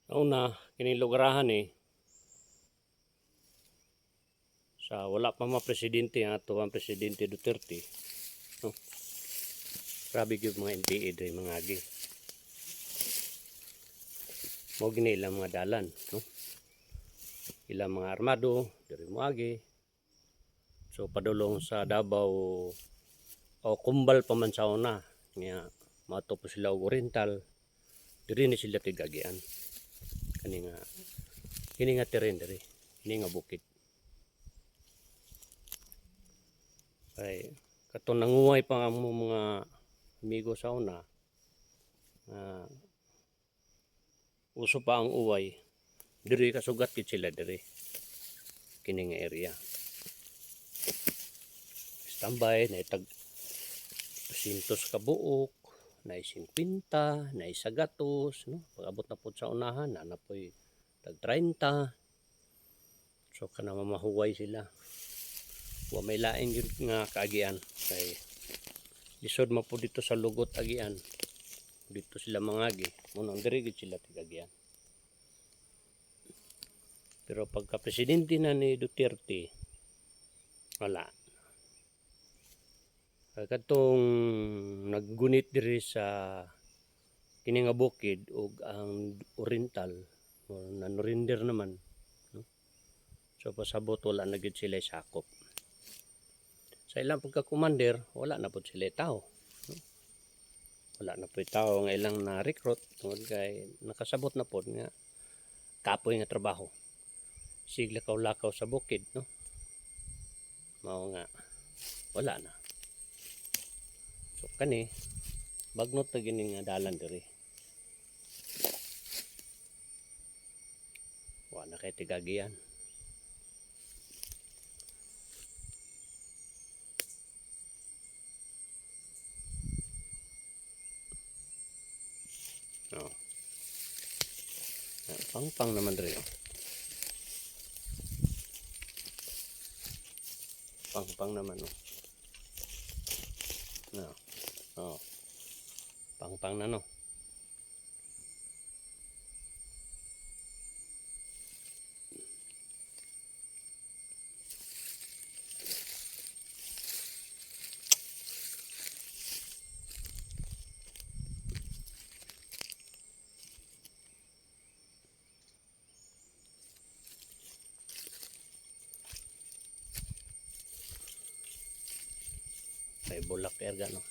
Una, kining lugarahan sa wala pa mga presidente ato ang presidente Duterte. No? Grabe gyud mga NPA diri mga agi. Mo gini ilang mga dalan, no? Ilang mga armado diri mo agi. So padulong sa Davao o kumbal pa man sa una nga mato po sila og Oriental. Diri ni sila tigagian. Kini nga terrain diri, kini nga bukid. Ay katong nanguway pa ang mga amigo sa una. Uso pa ang uway. Diri kasugat kit sila diri. Kini nga area. Standby na itag 200 ka buok, na 50, na 100, no? Pag-abot na po sa unahan, na po'y tag 30. So kana mamahuway sila. Wa may lain yun nga kaagian. Kay lisod mo po dito sa lugot agian. Dito sila mangagi. Munang dirigid sila tigagian. Pero pagka presidente na ni Duterte, wala. Katong naggunit diri sa kini nga bukid ug ang Oriental nanurinder naman, no? So pasabot wala na gid sila sakop. Sa ilang pagka-commander wala na pud sila tao, no? Wala na pud tao nga ilang na recruit tungod kay nakasabot na pud nga kapoy nga trabaho. Sigla lakaw sa bukid, no? Mao nga wala na. So kani bagnot na gini nga dalan diri. Wa na kay tigagian. Oh. Pang naman diri. Pang naman, no. No. Oh. Pang na, no. May bulak erga, no.